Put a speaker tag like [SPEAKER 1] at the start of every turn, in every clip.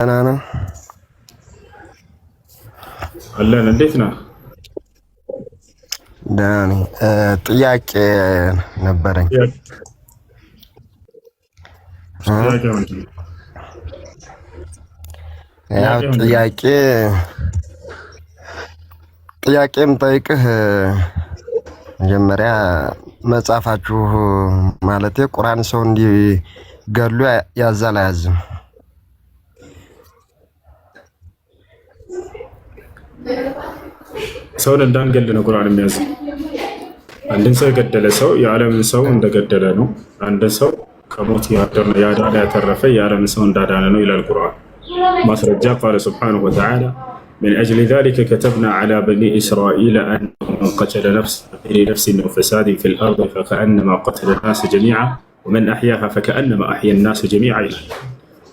[SPEAKER 1] أنا
[SPEAKER 2] አለን እንዴት ነህ?
[SPEAKER 1] ደህና ነኝ። ጥያቄ ነበረኝ።
[SPEAKER 2] ጥያቄው ምንድን ነው?
[SPEAKER 1] ያው ጥያቄም ጠይቅህ መጀመሪያ መጽሐፋችሁ ማለቴ ቁርአን ሰው እንዲገሉ ያዛል አያዝም?
[SPEAKER 2] ሰውን እንዳንገል ነው ቁርአን የሚያዘው። አንድን ሰው የገደለ ሰው የዓለምን ሰው እንደገደለ ነው። አንድን ሰው ከሞት ያዳነ ያተረፈ የዓለምን ሰው እንዳዳነ ነው ይላል ቁርአን። ማስረጃ ቃለ ሱብሓነሁ ወተዓላ من أجل ذلك كتبنا على بني إسرائيل أنه من قتل نفسا بغير نفس أو فساد في الأرض فكأنما قتل الناس جميعا ومن أحياها فكأنما أحيا الناس جميعا ይላል።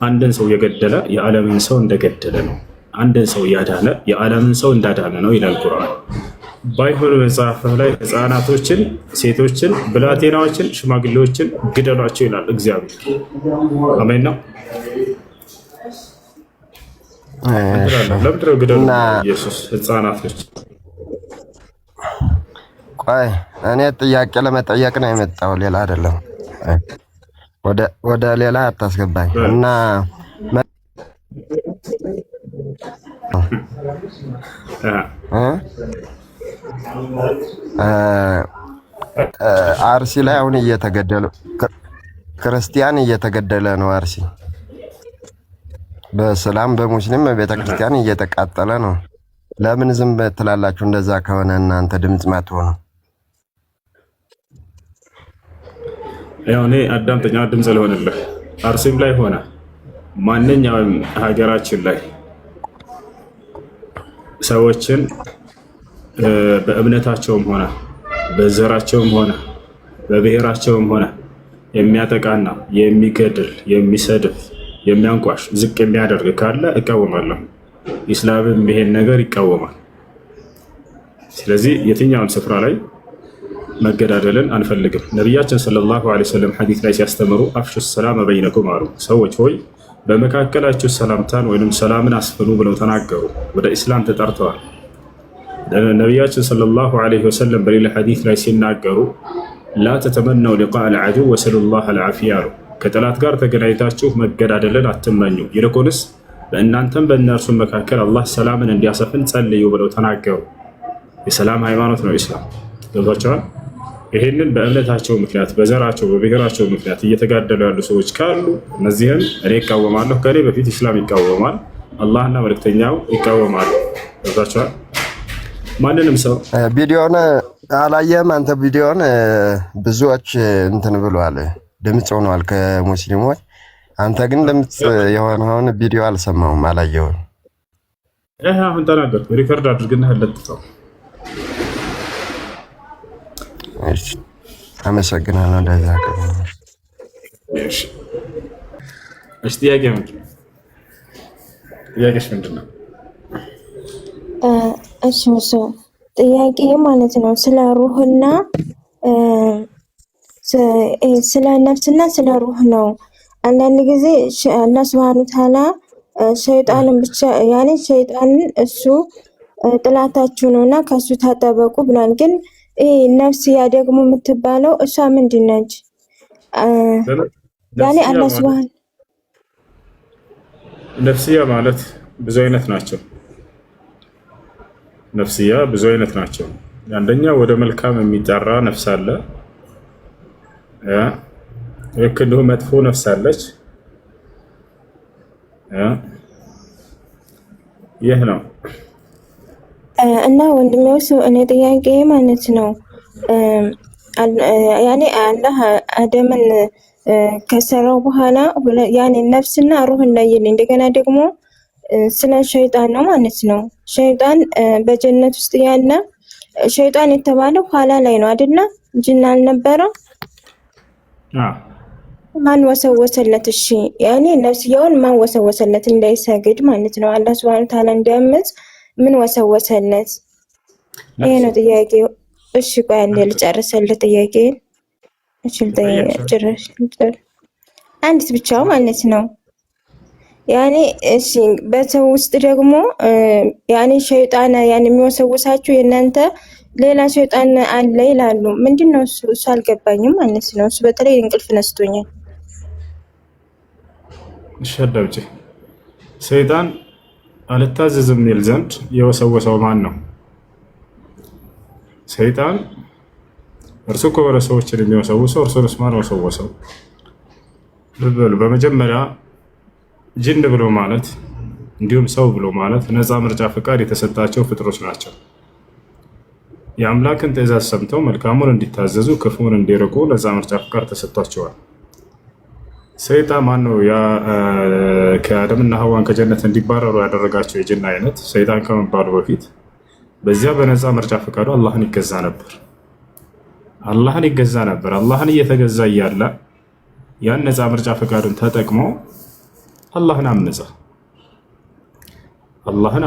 [SPEAKER 2] አንድን ሰው የገደለ የዓለምን ሰው እንደገደለ ነው። አንድን ሰው ያዳነ የዓለምን ሰው እንዳዳነ ነው ይላል ቁርአን። ባይሆን መጽሐፍህ ላይ ህፃናቶችን፣ ሴቶችን፣ ብላቴናዎችን፣ ሽማግሌዎችን ግደሏቸው ይላል እግዚአብሔር። አሜን ነው። ለምንድነው ግደሉ ኢየሱስ ህፃናቶች?
[SPEAKER 1] ቆይ እኔ ጥያቄ ለመጠየቅ ነው የመጣው ሌላ አይደለም። ወደ ሌላ አታስገባኝ እና አርሲ ላይ አሁን እየተገደሉ ክርስቲያን እየተገደለ ነው። አርሲ በሰላም በሙስሊም ቤተክርስቲያን እየተቃጠለ ነው። ለምን ዝም ትላላችሁ? እንደዛ ከሆነ እናንተ ድምጽ ማትሆኑ
[SPEAKER 2] ያው እኔ አዳምጠኛ ድምጽ ልሆንልህ። አርሲም ላይ ሆነ ማንኛውም ሀገራችን ላይ ሰዎችን በእምነታቸውም ሆነ በዘራቸውም ሆነ በብሔራቸውም ሆነ የሚያጠቃና የሚገድል የሚሰድብ የሚያንቋሽ ዝቅ የሚያደርግ ካለ እቃወማለሁ። ኢስላምም ይሄን ነገር ይቃወማል። ስለዚህ የትኛውም ስፍራ ላይ መገዳደልን አንፈልግም። ነቢያችን ሰለላሁ ዐለይሂ ወሰለም ሐዲስ ላይ ሲያስተምሩ አፍሹ ሰላም በይነኩም አሉ። ሰዎች ሆይ በመካከላችሁ ሰላምታን ወይም ሰላምን አስፍኑ ብለው ተናገሩ። ወደ ኢስላም ተጠርተዋል። ነቢያችን ሰለላሁ ዐለይሂ ወሰለም በሌላ ሐዲስ ላይ ሲናገሩ ላ ተተመነው ሊቃእ አልዐዱው ወሰሉላህ አልዓፊያ አሉ። ከጠላት ጋር ተገናኝታችሁ መገዳደልን አትመኙ፣ ይልቁንስ በእናንተም በእነርሱም መካከል አላህ ሰላምን እንዲያሰፍን ጸልዩ ብለው ተናገሩ። የሰላም ሃይማኖት ነው ኢስላም። ገብቷቸዋል። ይህንን በእምነታቸው ምክንያት በዘራቸው በብሔራቸው ምክንያት እየተጋደሉ ያሉ ሰዎች ካሉ እነዚህን እኔ ይቃወማለሁ። ከኔ በፊት ኢስላም ይቃወማል፣ አላህና መልእክተኛው ይቃወማሉ። ገብቷቸዋል። ማንንም ሰው
[SPEAKER 1] ቪዲዮን አላየህም አንተ? ቪዲዮን ብዙዎች እንትን ብለዋል፣ ድምፅ ሆነዋል ከሙስሊሞች። አንተ ግን ድምፅ የሆነውን ቪዲዮ አልሰማሁም፣ አላየሁም።
[SPEAKER 2] አሁን ተናገርኩ። ሪከርድ አድርግና ለጥተው።
[SPEAKER 1] አመሰግናለሁ። እንደዛ
[SPEAKER 2] ጥያቄ ምንድን ነው? ጥያቄሽ ምንድን ነው?
[SPEAKER 3] እሺ ጥያቄ ማለት ነው ስለ ሩህና ስለ ነፍስና ስለ ሩህ ነው። አንዳንድ ጊዜ አላህ ሱብሃነሁ ወተዓላ ሸይጣንን ብቻ ያኔ ሸይጣንን እሱ ጥላታችሁ ነውና ከሱ ታጠበቁ ብሏል። ግን ነፍስያ ደግሞ የምትባለው እሷ ምንድን ነች? ያኔ አላህ ሱብሃነሁ
[SPEAKER 2] ነፍስያ ማለት ብዙ አይነት ናቸው። ነፍስያ ብዙ አይነት ናቸው። አንደኛ ወደ መልካም የሚጠራ ነፍስ አለ። ልክ እንዲሁ መጥፎ ነፍስ አለች። ይህ ነው
[SPEAKER 3] እና ወንድሜው እኔ ጥያቄ ማለት ነው ያኔ አላህ አደምን ከሰራው በኋላ ያኔ ነፍስና ሩህን ለይልኝ። እንደገና ደግሞ ስለ ሸይጣን ነው ማለት ነው። ሸይጣን በጀነት ውስጥ ያለ ሸይጣን የተባለው ኋላ ላይ ነው አይደለ? ጅን አልነበረው? ማን ወሰወሰለት? እሺ ያኔ ነፍስያውን ማን ወሰወሰለት እንዳይሰግድ ማለት ነው? አላህ ሱብሃነሁ ወተዓላ እንዲያምጽ ምን ወሰወሰለት? ይሄ ነው ጥያቄው። እሺ ቆይ አንዴ ልጨርሰልህ ጥያቄን። እሺ ልጨርስ አንዲት ብቻው ማለት ነው። ያኔ እሺ በሰው ውስጥ ደግሞ ያኔ ሸይጣን ያኔ የሚወሰውሳችሁ የእናንተ ሌላ ሸይጣን አለ ይላሉ። ምንድነው እሱ? እሱ አልገባኝም ማለት ነው። እሱ በተለይ እንቅልፍ ነስቶኛል።
[SPEAKER 2] ሸዳውጪ ሰይጣን አልታዘዝም ይል ዘንድ የወሰወሰው ማን ነው? ሰይጣን እርሱ ከወረ ሰዎችን የሚወሰውሰው እርሱንስ ማን ወሰወሰው? ልበሉ። በመጀመሪያ ጅን ብሎ ማለት እንዲሁም ሰው ብሎ ማለት ነፃ ምርጫ ፍቃድ የተሰጣቸው ፍጥሮች ናቸው። የአምላክን ትእዛዝ ሰምተው መልካሙን እንዲታዘዙ ክፉን እንዲርቁ ነፃ ምርጫ ፍቃድ ተሰጥቷቸዋል። ሰይጣን ማን ነው? ከአደምና ሐዋን ከጀነት እንዲባረሩ ያደረጋቸው የጅን አይነት ሰይጣን ከመባሉ በፊት በዚያ በነፃ ምርጫ ፍቃዱ አላህን ይገዛ ነበር። አላህን እየተገዛ እያለ ያን ነፃ ምርጫ ፍቃዱን ተጠቅሞ አላህን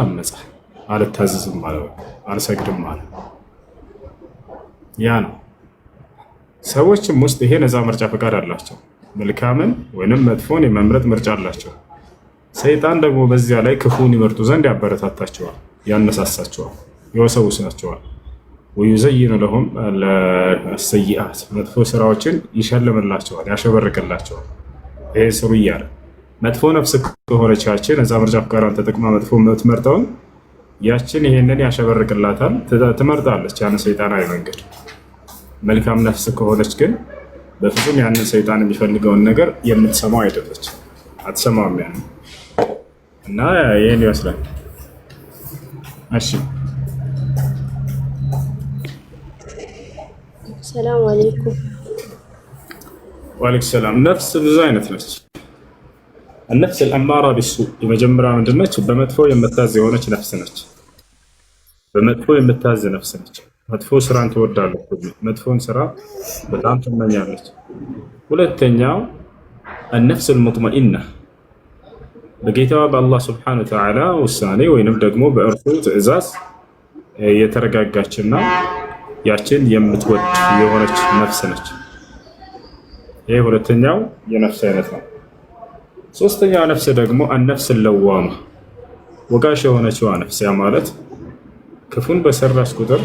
[SPEAKER 2] አመፀ። አልታዘዝም ማለት አልሰግድም ማለት ያ ነው። ሰዎችም ውስጥ ይሄ ነፃ ምርጫ ፍቃድ አላቸው። መልካምን ወይንም መጥፎን የመምረጥ ምርጫ አላቸው። ሰይጣን ደግሞ በዚያ ላይ ክፉን ይመርጡ ዘንድ ያበረታታቸዋል፣ ያነሳሳቸዋል፣ ይወሰውሳቸዋል። ወዩዘይኑ ለሁም ሰይአት መጥፎ ስራዎችን ይሸልምላቸዋል፣ ያሸበርቅላቸዋል። ይሄ ስሩ እያለ መጥፎ ነፍስ ከሆነች ያችን ነፃ ምርጫ ፍቃዷን ተጠቅማ መጥፎ የምትመርጠውን ያችን ይሄንን ያሸበርቅላታል፣ ትመርጣለች ያን ሰይጣናዊ መንገድ። መልካም ነፍስ ከሆነች ግን በፍጹም ያንን ሰይጣን የሚፈልገውን ነገር የምትሰማው አይደለች፣ አትሰማውም ያን እና ይህን ይመስላል። እሺ
[SPEAKER 4] ሰላም አለይኩም።
[SPEAKER 2] ወአለይኩም ሰላም። ነፍስ ብዙ አይነት ነች። النفس الأمارة بالسوء የመጀመሪያ ምንድነች? በመጥፎ የምታዝ የሆነች ነፍስ ነች። በመጥፎ የምታዝ ነፍስ ነች። መጥፎ ስራን ትወዳለች፣ መጥፎን ስራ በጣም ትመኛለች። ሁለተኛው النفس المطمئنة በጌታዋ በአላህ Subhanahu Wa Ta'ala ውሳኔ ወይንም ደግሞ በእርሱ ትዕዛዝ የተረጋጋችና ያችን የምትወድ የሆነች ነፍስ ነች። ይሄ ሁለተኛው የነፍስ አይነት ነው። ሶስተኛው ነፍስ ደግሞ النفس اللوامة ወቃሽ የሆነችዋ ነፍስ። ያ ማለት ክፉን በሰራች ቁጥር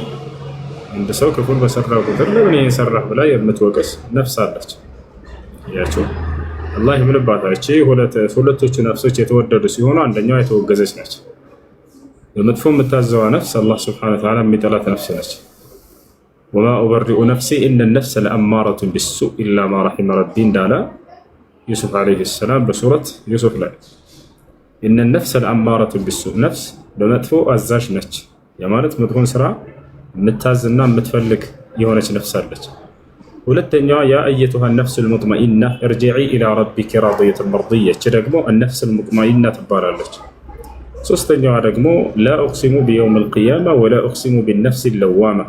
[SPEAKER 2] እንደ ሰው ክፉን በሰራ ቁጥር ለምን ይሄን ሰራህ ብላ የምትወቅስ ነፍስ አለች። ያቸው አላህ ይምልባታች። ሁለቶቹ ነፍሶች የተወደዱ ሲሆኑ አንደኛው የተወገዘች ነች። በመጥፎ የምታዘዋ ነፍስ አላህ Subhanahu Wa Ta'ala የሚጠላት ነፍስ ነች። وما أبرئ نفسي إن النفس لأمارة بالسوء إلا ما رحم ربي እንዳለ ዩሱፍ ዓለይሂ ሰላም በሱረት ዩሱፍ ላይ إن النفس لأمارة بالسوء ነፍስ በመጥፎ አዛዥ ነች። የማለት መጥፎን ስራ የምታዝና የምትፈልግ የሆነች ነፍስ አለች። ሁለተኛዋ ያ أيتها النفس المطمئنة ارجعي إلى ربك راضية مرضية ደግሞ النفس المطمئنة ትባላለች። ሶስተኛዋ ደግሞ لا أقسم بيوم القيامة ولا أقسم بالنفس اللوامة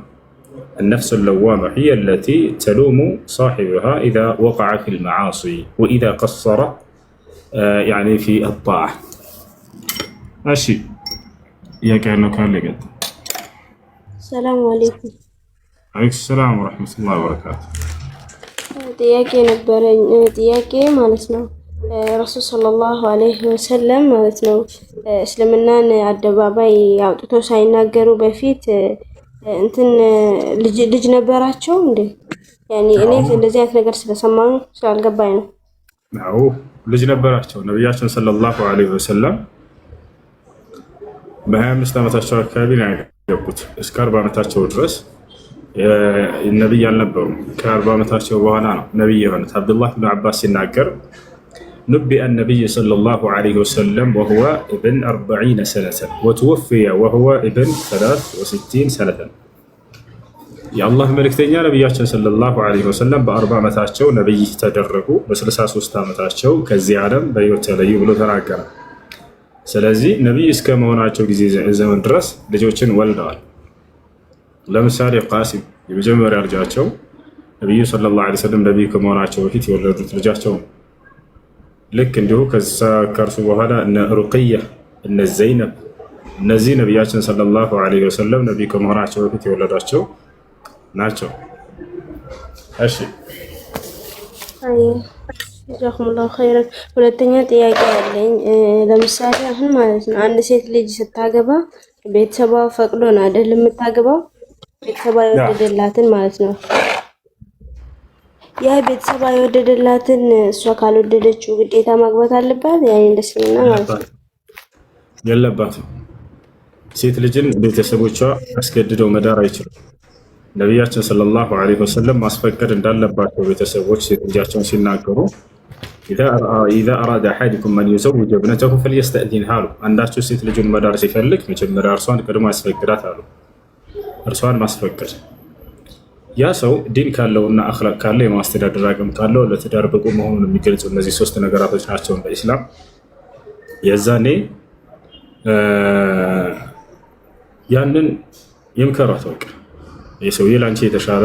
[SPEAKER 2] النفس اللوامة هي التي تلوم صاحبها إذا وقع في المعاصي وإذا قصر يعني في الطاعة. أشي يا كأنه كان لقد.
[SPEAKER 4] السلام عليكم.
[SPEAKER 2] عليكم السلام ورحمة الله وبركاته.
[SPEAKER 4] ጥያቄ ነበረኝ። ጥያቄ ማለት ነው ረሱል ሰለላሁ ዐለይሂ ወሰለም ማለት ነው እስልምናን አደባባይ አውጥቶ ሳይናገሩ በፊት እንትን ልጅ ነበራቸው እንዴ? ያኔ እኔ እንደዚህ አይነት ነገር ስለሰማሁ ስላልገባኝ ነው።
[SPEAKER 2] አዎ ልጅ ነበራቸው። ነብያችን ሰለላሁ ዐለይሂ ወሰለም በ25 ዓመታቸው አካባቢ ነው ያገቡት። እስከ 40 ዓመታቸው ድረስ ነብይ አልነበሩም። ከ40 ዓመታቸው በኋላ ነው ነብይ የሆኑት። አብዱላህ ብን አባስ ሲናገር نبئ النبي صلى الله عليه وسلم وهو ابن 40 سنة وتوفي وهو ابن 63 سنة. يا الله ملكتنيا نبياتنا صلى الله عليه وسلم ب40 ዓመታቸው ነብይ ተደረጉ። በ63 ዓመታቸው ከዚህ ዓለም በሕይወት ተለዩ ብሎ ተናገረ። ስለዚህ ነብይ እስከ መሆናቸው ጊዜ ዘመን ድረስ ልጆችን ወልደዋል። ለምሳሌ ቃሲም የመጀመሪያ ልጃቸው ነብዩ ሰለላሁ ዐለይሂ ወሰለም ነብይ ከመሆናቸው በፊት የወለዱት ልጃቸው ነው። ልክ እንዲሁ ከእርሱ በኋላ እነ ሩቅያ እነ ዘይነብ እነዚህ ነቢያችን ሰለላሁ ዐለይሂ ወሰለም ነቢይ ከመሆናቸው በፊት የወለዷቸው ናቸው። እሺ
[SPEAKER 4] ጀዛኩሙላሁ ኸይረን። ሁለተኛ ጥያቄ ያለኝ ለምሳሌ አሁን ማለት ነው አንድ ሴት ልጅ ስታገባ ቤተሰቧ ፈቅዶ ነው አይደል የምታገባው? ቤተሰቧ የወደደላትን ማለት ነው። ያ ቤተሰቧ የወደደላትን እሷ ካልወደደችው ግዴታ ማግባት አለባት? ያኔ እንደስልና ማለት ነው
[SPEAKER 2] የለባትም። ሴት ልጅን ቤተሰቦቿ አስገድደው መዳር አይችሉም። ነቢያችን ሰለላሁ ዐለይሂ ወሰለም ማስፈቀድ እንዳለባቸው ቤተሰቦች ሴት ልጃቸውን ሲናገሩ ኢዛ አራደ አሐዱኩም አን ዩዘውጀ ኢብነተሁ ፈልየስተእዚንሃ አሉ። አንዳቸው ሴት ልጁን መዳር ሲፈልግ መጀመሪያ እርሷን ቀድሞ ያስፈቅዳት አሉ። እርሷን ማስፈቀድ ያ ሰው ዲን ካለውና አኽላቅ ካለው የማስተዳደር አቅም ካለው ለትዳር ብቁ መሆኑን የሚገልጹ እነዚህ ሶስት ነገራቶች ናቸው በኢስላም። የዛኔ ያንን ይምከሯት። በቃ የሰውዬ ላንቺ የተሻለ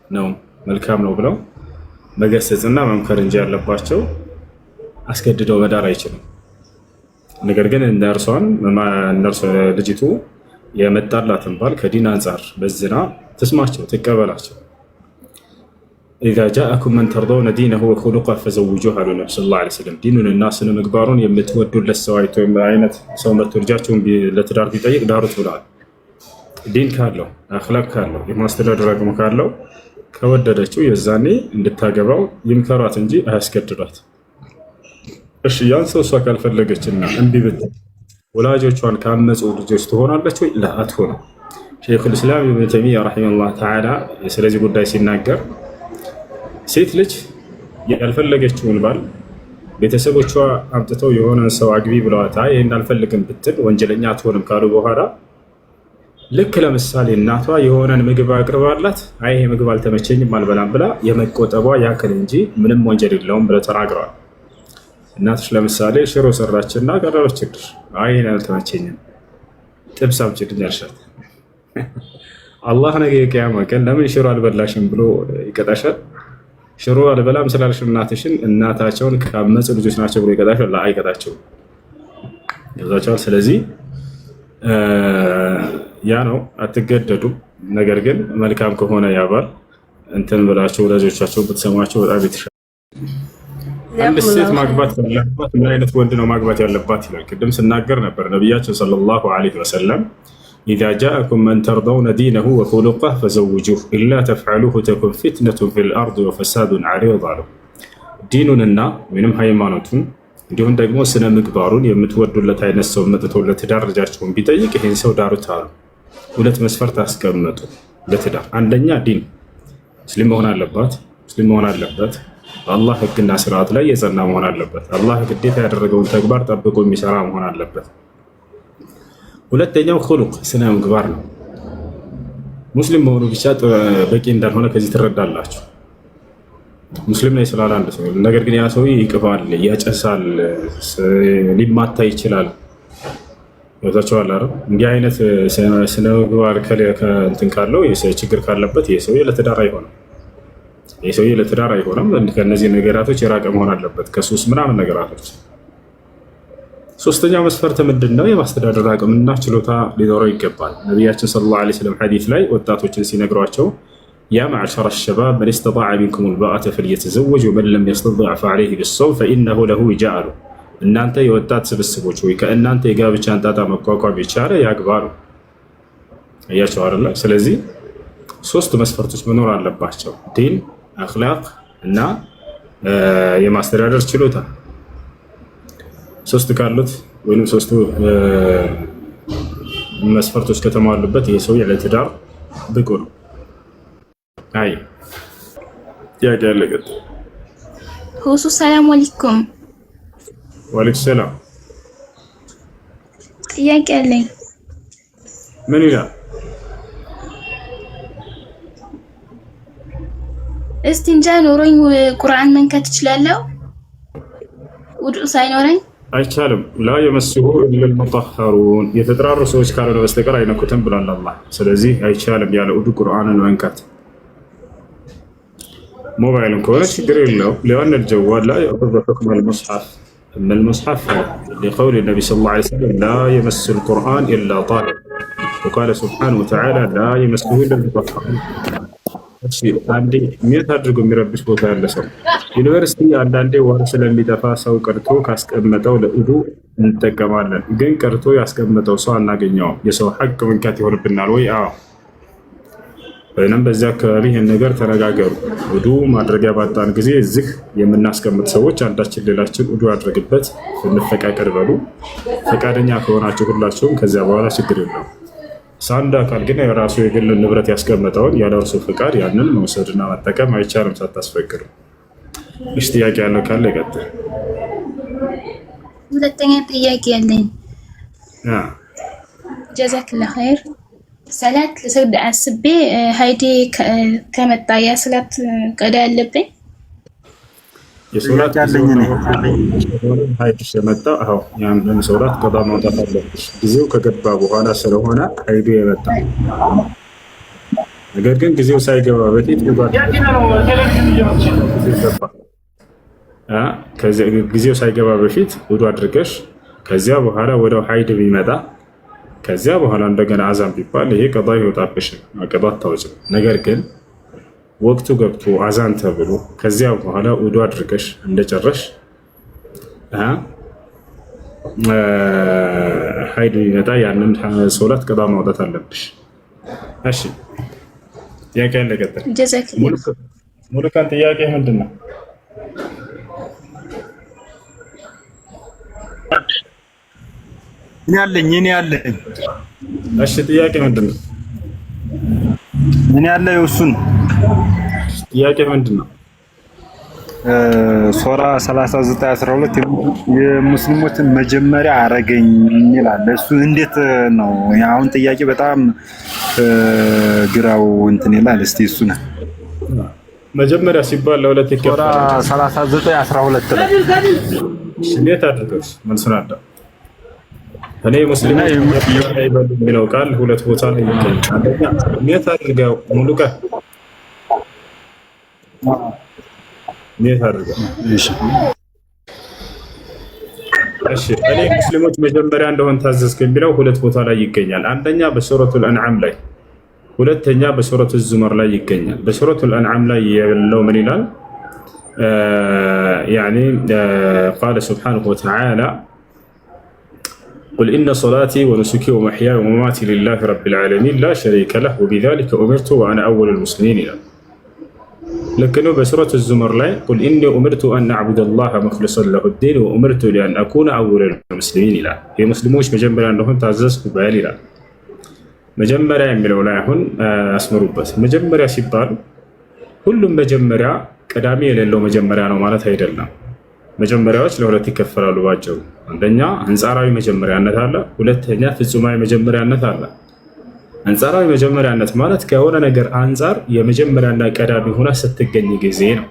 [SPEAKER 2] ነው መልካም ነው ብለው መገሰጽና መምከር እንጂ ያለባቸው አስገድደው መዳር አይችልም። ነገር ግን እነርሱ ልጅቱ የመጣላትን ባል ከዲን አንጻር በዝና ትስማቸው ትቀበላቸው። ኢዛ ጃአኩም መን ተርደውነ ዲነሁ ወኹሉቀሁ ፈዘውጁሁ አሉ ነቢ ሰለላሁ ዐለይሂ ወሰለም። ዲኑንና ስነ ምግባሩን የምትወዱለት ሰው አይቶ አይነት ሰው መጥቶ ልጃቸውን ለትዳር ቢጠይቅ ዳሩት ብለዋል። ዲን ካለው አኽላቅ ካለው የማስተዳደር አቅም ካለው ከወደደችው የዛኔ እንድታገባው ይምከሯት እንጂ አያስገድዷት። እሺ ያን ሰው እሷ ካልፈለገችና እምቢ ብትል ወላጆቿን ካመፁ ልጆች ትሆናለች ወይ? ላ አትሆንም። ሸይኹል ኢስላም ኢብኑ ተይሚያ ረሒመሁላህ ተዓላ ስለዚህ ጉዳይ ሲናገር ሴት ልጅ ያልፈለገችውን ባል ቤተሰቦቿ አምጥተው የሆነ ሰው አግቢ ብለዋት ይህን አልፈልግም ብትል ወንጀለኛ አትሆንም ካሉ በኋላ ልክ ለምሳሌ እናቷ የሆነን ምግብ አቅርባላት ይሄ ምግብ አልተመቸኝም አልበላም ብላ የመቆጠቧ ያክል እንጂ ምንም ወንጀል የለውም ብለው ተናግረዋል። እናትሽ ለምሳሌ ሽሮ ሰራችና ቀረበችልሽ፣ ይሄን አልተመቸኝም ጥብስ አምጪልኝ አልሻት፣ አላህ ነገ የቂያማ ቀን ለምን ሽሮ አልበላሽም ብሎ ይቀጣሻል? ሽሮ አልበላም ስላልሽ እናትሽን እናታቸውን ካመፁ ልጆች ናቸው ብሎ ይቀጣሻል? አይቀጣቸውም። ይዛቻል። ስለዚህ ያ ነው አትገደዱም። ነገር ግን መልካም ከሆነ ያባል እንትን ብላችሁ ወላጆቻቸው ብትሰማቸው በጣም የተሻለ። አንድ ሴት ማግባት ያለባት ምን አይነት ወንድ ነው ማግባት ያለባት ይላል። ቅድም ስናገር ነበር ነቢያችን ሰለላሁ ዐለይሂ ወሰለም ኢዛ ጃአኩም መን ተርደውነ ዲነሁ ወኹሉቀሁ ፈዘውጁሁ ኢላ ተፍዐሉሁ ተኩን ፊትነቱን ፊል አርድ ወፈሳዱን ዐሪድ አሉ። ዲኑንና ወይም ሃይማኖቱን እንዲሁም ደግሞ ስነ ምግባሩን የምትወዱለት አይነት ሰው መጥቶ ለትዳር ልጃቸውን ቢጠይቅ ይህን ሰው ዳሩት አሉ። ሁለት መስፈርት አስቀመጡ ለትዳር። አንደኛ ዲን ሙስሊም መሆን አለባት፣ ሙስሊም መሆን አለበት። በአላህ ህግና ስርዓት ላይ የጸና መሆን አለበት። አላህ ግዴታ ያደረገውን ተግባር ጠብቆ የሚሰራ መሆን አለበት። ሁለተኛው ኹሉቅ ስነ ምግባር ነው። ሙስሊም መሆኑ ብቻ በቂ እንዳልሆነ ከዚህ ትረዳላችሁ። ሙስሊም ነኝ ስላለ አንድ ሰው ነገር ግን ያ ሰው ይቅፋል፣ ያጨሳል፣ ሊማታ ይችላል። ወታቸዋል አይደል? እንዲህ አይነት ስነ ምግባር ከእንትን ካለው ችግር ካለበት ይሄ ሰው ለትዳር አይሆንም። ይሄ ሰው ለትዳር አይሆንም። ከነዚህ ነገራቶች የራቀ መሆን አለበት፣ ከሱስ ምናምን ነገራቶች። ሶስተኛው መስፈርት ምንድነው? የማስተዳደር አቅምና ችሎታ ሊኖረው ይገባል። ነቢያችን ሰለላሁ ዐለይሂ ወሰለም ሐዲስ ላይ ወጣቶችን ሲነግሯቸው ያ መዕሸረ ሸባብ መን ኢስተጣዐ ሚንኩሙል ባአተ ፈልየተዘወጅ ወመን ለም የስተጢዕ ፈዐለይሂ ቢሶም ፈኢነሁ ለሁ ዊጃእ አሉ። እናንተ የወጣት ስብስቦች ወይ ከእናንተ የጋብቻን ጣጣ መቋቋም የቻለ ያግባ ነው። አያቸው አይደለ? ስለዚህ ሶስት መስፈርቶች መኖር አለባቸው፣ ዲን፣ አኽላቅ እና የማስተዳደር ችሎታ። ሶስት ካሉት ወይም ሶስቱ መስፈርቶች ከተሟሉበት ይሄ ሰው ለትዳር ብቁ ነው። አይ ጥያቄ ያለቀጥ
[SPEAKER 5] ሁሱ ሰላም አለይኩም።
[SPEAKER 2] ወአለይኩም ሰላም።
[SPEAKER 5] ጥያቄ አለኝ።
[SPEAKER 2] ምን ይላል?
[SPEAKER 5] እስቲንጃ ኖሮኝ ቁርአን መንካት እችላለሁ? ውዱእ ሳይኖረኝ
[SPEAKER 2] አይቻልም። ላ የመስሁ ኢለል ሙጠኸሩን የተጠራሩ ሰዎች ካልሆነ በስተቀር አይነኩትም ብሏል አላህ። ስለዚህ አይቻልም ያለ ውዱእ ቁርአንን መንካት። موبايل كويس شكرا له لأن الجوال لا يأخذ حكم المصحف. أما المصحف لقول النبي صلى الله عليه وسلم لا يمس القرآن إلا طاهر، وقال سبحانه وتعالى لا يمسه إلا المطهرون. እሺ አንዴ ሚዩት አድርጎ የሚረብሽ ቦታ ያለ ሰው ዩኒቨርሲቲ አንዳንዴ ወር ስለሚጠፋ ሰው ቀርቶ ካስቀመጠው ለኡዱ እንጠቀማለን፣ ግን ቀርቶ ያስቀመጠው ሰው አናገኘውም። የሰው ሐቅ መንካት ይሆንብናል ወይ? አዎ። ወይንም በዚያ አካባቢ ይህን ነገር ተነጋገሩ። ኡዱ ማድረጊያ ባጣን ጊዜ እዚህ የምናስቀምጥ ሰዎች አንዳችን ሌላችን ኡዱ አድርግበት እንፈቃቀድ በሉ። ፈቃደኛ ከሆናችሁ ሁላችሁም ከዚያ በኋላ ችግር የለውም። አንድ አካል ግን የራሱ የግል ንብረት ያስቀመጠውን ያለ እርሱ ፍቃድ ያንን መውሰድና መጠቀም አይቻልም ሳታስፈቅዱ። እሺ ጥያቄ ያለው ካለ ይቀጥል።
[SPEAKER 5] ሁለተኛ ጥያቄ ያለኝ ጀዛክላ ኸይር። ሰላት ልሰግድ አስቤ ሀይዴ ከመጣ ያ ሰላት ቀዳ ያለብኝ
[SPEAKER 2] የሶላት ያለኝ ነው ሀይድሽ የመጣ አዎ ያንን ሶላት ቀዳ ማውጣት አለብሽ። ጊዜው ከገባ በኋላ ስለሆነ ሀይዱ የመጣ ነገር ግን ጊዜው ሳይገባ በፊት ጊዜው ሳይገባ በፊት ውዱ አድርገሽ ከዚያ በኋላ ወደው ሀይድ ቢመጣ ከዚያ በኋላ እንደገና አዛን ቢባል ይሄ ቀዳ ይወጣብሽ፣ ቀዳ አታወጭም። ነገር ግን ወቅቱ ገብቶ አዛን ተብሎ ከዚያ በኋላ ውዱ አድርገሽ እንደጨረሽ ሀይድ ቢመጣ ያንን ሶላት ቀዳ ማውጣት አለብሽ። እሺ ጥያቄ ያለ ቀጥል። ሙሉካን ጥያቄ ምንድን ነው?
[SPEAKER 6] እኔ ያለኝ
[SPEAKER 2] እሺ ጥያቄ ምንድን ነው?
[SPEAKER 6] እኔ ያለው እሱን
[SPEAKER 2] ጥያቄ ምንድን ነው?
[SPEAKER 6] ሱራ 39:12 የሙስሊሞችን መጀመሪያ አረገኝ ይላል። እሱ እንዴት ነው? አሁን ጥያቄ በጣም ግራው እንትን ይላል። እስቲ እሱ ነው
[SPEAKER 2] መጀመሪያ ሲባል ለሁለት ይከፈላል።
[SPEAKER 6] ሱራ 39:12 ላይ
[SPEAKER 2] እንዴት አድርገሽ መልሱን አዳ እኔ ሙስሊም የሚለው ቃል ሁለት ቦታ ላይ ይገኛል። አንደኛ እንዴት አድርገው ሙሉቀ እንዴት አድርገው እሺ እኔ ሙስሊሞች መጀመሪያ እንደሆን ታዘዝኩ የሚለው ሁለት ቦታ ላይ ይገኛል። አንደኛ በሱረቱል አንዓም ላይ፣ ሁለተኛ በሱረቱል ዙመር ላይ ይገኛል። በሱረቱል አንዓም ላይ ያለው ምን ይላል? ያኒ ቃለ ሱብሓነሁ ወተዓላ قل إن صلاتي ونسكي ومحياي ومماتي لله رب العالمين لا شريك له وبذلك أمرت وأنا أول المسلمين. لكنه بسورة الزمر لا قل إني أمرت أن أعبد الله مخلصا له الدين وأمرت لأن أكون أول المسلمين. لا هي مسلموش مجمرة أنهم تعزز بالي لا مجمرة يعملوا لا هن أسمروا بس مجمرة سبال كل مجمرة كدامي لله مجمرة أنا مالت هيدلنا መጀመሪያዎች ለሁለት ይከፈላሉ ባጭሩ። አንደኛ አንጻራዊ መጀመሪያነት አለ፣ ሁለተኛ ፍጹማዊ መጀመሪያነት አለ። አንጻራዊ መጀመሪያነት ማለት ከሆነ ነገር አንጻር የመጀመሪያና ቀዳሚ ሆና ስትገኝ ጊዜ ነው።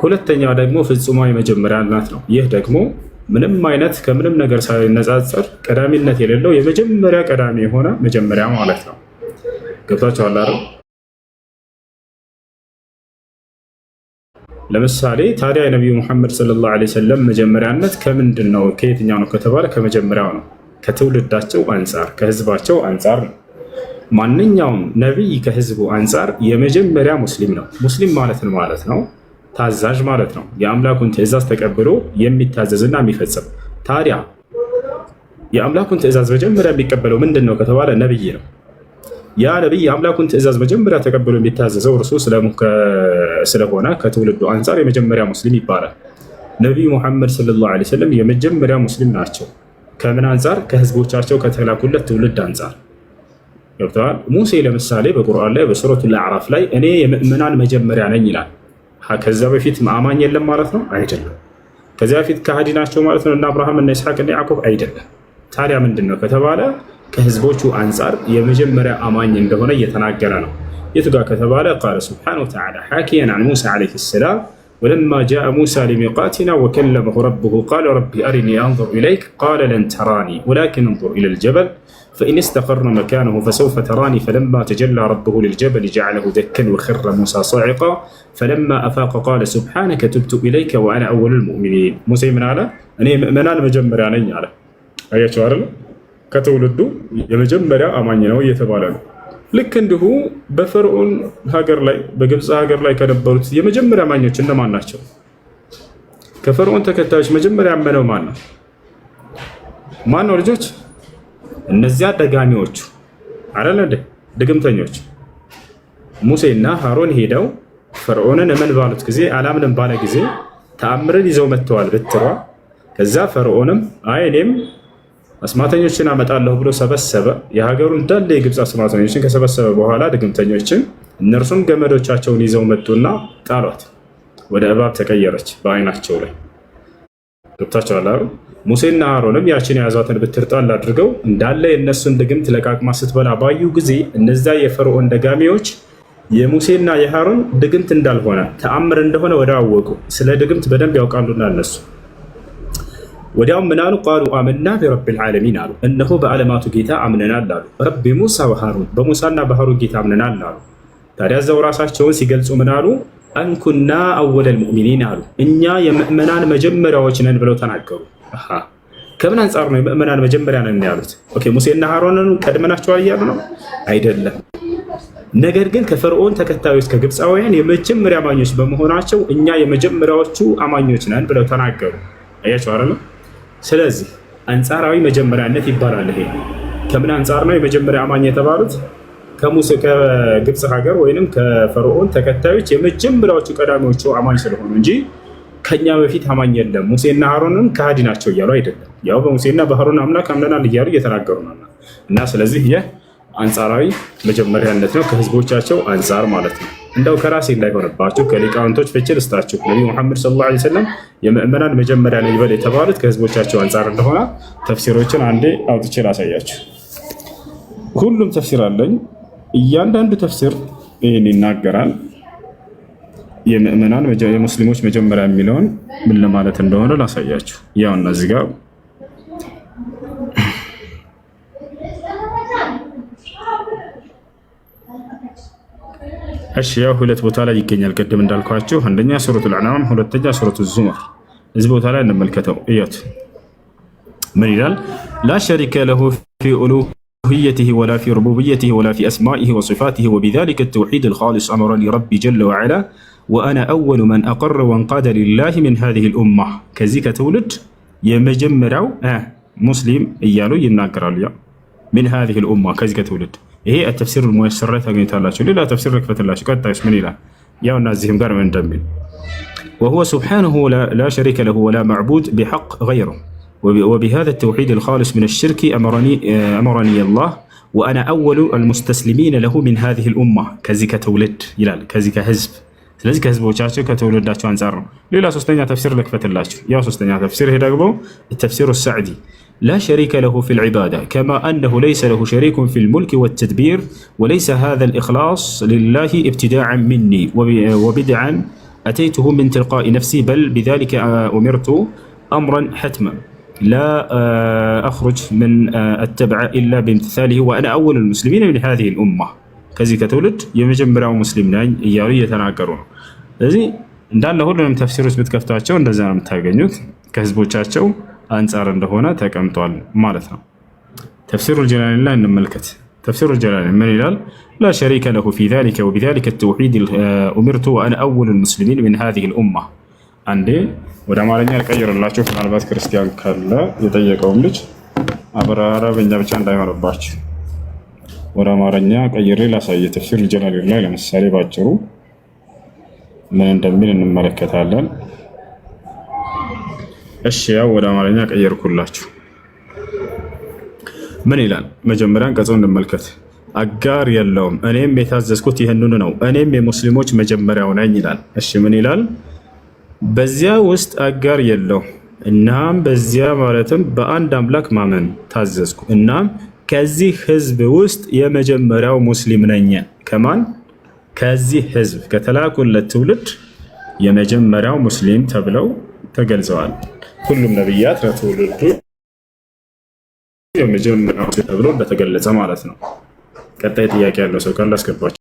[SPEAKER 2] ሁለተኛው ደግሞ ፍጹማዊ መጀመሪያነት ነው። ይህ ደግሞ ምንም አይነት ከምንም ነገር ሳይነጻጸር ቀዳሚነት የሌለው የመጀመሪያ ቀዳሚ የሆነ መጀመሪያ ማለት ነው። ገብታችኋል አይደል? ለምሳሌ ታዲያ የነቢዩ ሙሐመድ ሰለላሁ ዐለይሂ ወሰለም መጀመሪያነት ከምንድን ነው? ከየትኛው ነው ከተባለ ከመጀመሪያው ነው። ከትውልዳቸው አንጻር ከህዝባቸው አንጻር ነው። ማንኛውም ነቢይ ከህዝቡ አንጻር የመጀመሪያ ሙስሊም ነው። ሙስሊም ማለት ነው ማለት ነው ታዛዥ ማለት ነው። የአምላኩን ትእዛዝ ተቀብሎ የሚታዘዝና የሚፈጽም። ታዲያ የአምላኩን ትእዛዝ መጀመሪያ የሚቀበለው ምንድን ነው ከተባለ ነቢይ ነው። ያ ነቢይ የአምላኩን ትእዛዝ መጀመሪያ ተቀብሎ የሚታዘዘው እርሱ ስለሆነ ከትውልዱ አንጻር የመጀመሪያ ሙስሊም ይባላል። ነቢዩ ሙሐመድ ሰለላሁ ዐለይሂ ወሰለም የመጀመሪያ ሙስሊም ናቸው። ከምን አንጻር? ከህዝቦቻቸው ከተላኩለት ትውልድ አንጻር። ገብተዋል። ሙሴ ለምሳሌ በቁርአን ላይ በሱረቱል አዕራፍ ላይ እኔ የምእመናን መጀመሪያ ነኝ ይላል። ከዛ በፊት አማኝ የለም ማለት ነው? አይደለም። ከዚያ በፊት ከሃዲ ናቸው ማለት ነው? እና አብርሃም እና ይስሐቅ እና ያዕቆብ? አይደለም። ታዲያ ምንድን ነው ከተባለ ከህዝቦቹ አንጻር የመጀመሪያ አማኝ እንደሆነ እየተናገረ ነው። የቱ ጋር ከተባለ ቃለ ሱብሓነሁ ወተዓላ ሓኪየን ዐን ሙሳ ዐለይሂ ሰላም ወለማ ጃአ ሙሳ ሊሚቃቲና ወከለመሁ ረቡሁ ቃለ ረቢ አሪኒ አንዙር ኢለይክ ቃለ ለን ተራኒ ወላኪን እንዙር ኢለል ጀበል ፈኢን እስተቀረ መካነሁ ፈሰውፈ ተራኒ ፈለማ ተጀላ ረቡሁ ሊልጀበል ጀዐለሁ ደከን ወኸረ ሙሳ ሰዒቃ ፈለማ አፋቀ ቃለ ሱብሓነከ ቱብቱ ኢለይከ ወአና አወሉል ሙእሚኒን። ሙሴ ምን አለ? እኔ ምእመናን መጀመሪያ ነኝ አለ። አያቸው አይደል? ከትውልዱ የመጀመሪያ አማኝ ነው እየተባለ ነው። ልክ እንዲሁ በፈርዖን ሀገር ላይ በግብፅ ሀገር ላይ ከነበሩት የመጀመሪያ አማኞች እነማን ናቸው? ከፈርዖን ተከታዮች መጀመሪያ ያመነው ማን ነው? ማን ነው ልጆች? እነዚያ ደጋሚዎቹ አይደል እንዴ? ድግምተኞች። ሙሴና ሃሮን ሄደው ፈርዖንን እመን ባሉት ጊዜ አላምንም ባለ ጊዜ ተአምርን ይዘው መጥተዋል ብትሯ። ከዛ ፈርዖንም አይ እኔም አስማተኞችን አመጣለሁ ብሎ ሰበሰበ። የሀገሩ እንዳለ የግብፅ አስማተኞችን ከሰበሰበ በኋላ ድግምተኞችን፣ እነርሱም ገመዶቻቸውን ይዘው መጡና ጣሏት። ወደ እባብ ተቀየረች በአይናቸው ላይ። ገብታችኋል አይደል? ሙሴና አሮንም ያችን የያዟትን ብትር ጣል አድርገው እንዳለ የእነሱን ድግምት ለቃቅማ ስትበላ ባዩ ጊዜ እነዚያ የፈርዖን ደጋሚዎች የሙሴና የሃሮን ድግምት እንዳልሆነ ተአምር እንደሆነ ወደ አወቁ። ስለ ድግምት በደንብ ያውቃሉና እነሱ ወዲያው ምን አሉ? ቃሉ አመና ቢረቢል ዓለሚን አሉ። እነሆ በዓለማቱ ጌታ አምነናል አሉ። ረቢ ሙሳ ወሃሩን፣ በሙሳና በሃሩን ጌታ አምነናል አሉ። ታዲያ እዛው ራሳቸውን ሲገልጹ ምን አሉ? አንኩና አወለል ሙእሚኒን አሉ። እኛ የምእመናን መጀመሪያዎች ነን ብለው ተናገሩ። ከምን አንጻር ነው የምእመናን መጀመሪያ ነን ያሉት? ኦኬ ሙሴና ሃሮንን ቀድመናቸዋል እያሉ ነው? አይደለም። ነገር ግን ከፈርዖን ተከታዮች ከግብፃውያን የመጀመሪያ አማኞች በመሆናቸው እኛ የመጀመሪያዎቹ አማኞች ነን ብለው ተናገሩ። አያችሁ አይደል? ስለዚህ አንጻራዊ መጀመሪያነት ይባላል። ይሄ ከምን አንጻር ነው የመጀመሪያ አማኝ የተባሉት? ከሙሴ ከግብፅ ሀገር ወይንም ከፈርዖን ተከታዮች የመጀመሪያዎቹ ቀዳሚዎቹ አማኝ ስለሆኑ እንጂ ከኛ በፊት አማኝ የለም ሙሴና ሃሮንን ከሃዲ ናቸው እያሉ አይደለም። ያው በሙሴና በሃሮን አምላክ አምነናል እያሉ እየተናገሩ ነው። እና ስለዚህ ይህ አንጻራዊ መጀመሪያነት ነው ከህዝቦቻቸው አንጻር ማለት ነው። እንደው ከራሴ እንዳይሆንባችሁ ከሊቃውንቶች ፍቺ ልስጣችሁ። ነቢዩ ሙሐመድ ሰለላሁ ዐለይሂ ወሰለም የምእመናን መጀመሪያ ነው ይበል የተባሉት ከህዝቦቻቸው አንጻር እንደሆነ ተፍሲሮችን አንዴ አውጥቼ ላሳያችሁ። ሁሉም ተፍሲር አለኝ። እያንዳንዱ ተፍሲር ይህን ይናገራል። የምእመናን የሙስሊሞች መጀመሪያ የሚለውን ምን ለማለት እንደሆነ ላሳያችሁ። ያው እነዚህ ጋር እሺ ያው ሁለት ቦታ ላይ ይገኛል። ቅድም እንዳልኳችሁ አንደኛ ሱረቱል አንዓም፣ ሁለተኛ ሱረቱል ዙመር። እዚህ ቦታ ላይ እንመልከተው። እያት ምን ይላል? ላ ሸሪከ ለሁ ፊ ኡሉሂየቲሂ ወላ ፊ ሩቡቢየቲሂ ወላ ፊ አስማኢሂ ወሲፋቲሂ ወቢዛሊከ ተውሒድ አልኻሊስ አመረኒ ረቢ ጀለ ወዐላ ወአነ አወሉ መን አቀረ ወንቃደ ሊላሂ ሚን ሃዚሂል ኡማ። ከዚህ ከትውልድ የመጀመሪያው ሙስሊም እያሉ ይናገራሉ። ያ ሚን ሃዚሂል ኡማ ከዚህ ከትውልድ ይሄ ተፍሲር ሙየሰር ላይ ታገኙታላችሁ። ሌላ ተፍሲር ልክፈትላችሁ። ቀጣይስ ምን ይላል? ያው እነዚህም ጋር ምን እንደሚል وهو سبحانه لا شريك له ولا معبود بحق غيره وبهذا التوحيد الخالص من الشرك أمرني الله وأنا أول المستسلمين له من هذه الأمة كذي كتولد يلال كذي كحزب ስለዚህ ከህዝቦቻቸው ከተወለዳቸው አንጻር ነው። ሌላ ሶስተኛ ተፍሲር ልክፈትላችሁ። ያው ሶስተኛ ተፍሲር ይሄ ደግሞ التفسير السعدي لا شريك له في العبادة كما أنه ليس له شريك في الملك والتدبير وليس هذا الإخلاص لله ابتداعا مني وبدعا أتيته من تلقاء نفسي بل بذلك أمرت أمرا حتما لا أخرج من التبع إلا بامتثاله وأنا أول المسلمين من هذه الأمة ከዚህ ከትውልድ የመጀመሪያው ሙስሊም ነኝ እያሉ እየተናገሩ ነው። ስለዚህ እንዳለ ሁሉንም ተፍሲሮች ብትከፍቷቸው እንደዛ ነው የምታገኙት። ከህዝቦቻቸው አንጻር እንደሆነ ተቀምጧል ማለት ነው። ተፍሲሩል ጀላሊን ላይ እንመልከት። ተፍሲሩል ጀላሊን ምን ይላል? لا شريك له في ذلك وبذلك التوحيد أمرت وأنا أول المسلمين من هذه الأمة። አንዴ ወደ አማርኛ ልቀይርላችሁ። ምናልባት ክርስቲያን ካለ የጠየቀውም ልጅ አረበኛ ብቻ እንዳይሆንባችሁ ወደ አማርኛ ቀይሬ ላሳየ። ተፍሲር ጀላሊን ላይ ለምሳሌ ባጭሩ ምን እንደሚል እንመለከታለን። እሺ ያው ወደ አማርኛ ቀየርኩላችሁ። ምን ይላል? መጀመሪያ አንቀጹን እንመልከት። አጋር የለውም እኔም የታዘዝኩት ይህንኑ ነው፣ እኔም የሙስሊሞች መጀመሪያው ነኝ ይላል። እሺ ምን ይላል? በዚያ ውስጥ አጋር የለው። እናም በዚያ ማለትም በአንድ አምላክ ማመን ታዘዝኩ። እናም ከዚህ ህዝብ ውስጥ የመጀመሪያው ሙስሊም ነኝ። ከማን? ከዚህ ህዝብ ከተላኩለት ትውልድ የመጀመሪያው ሙስሊም ተብለው ተገልጸዋል። ሁሉም ነብያት ለትውልዱ የመጀመሪያው ተብሎ እንደተገለጸ ማለት ነው። ቀጣይ ጥያቄ ያለው ሰው ካለ አስገባቸው።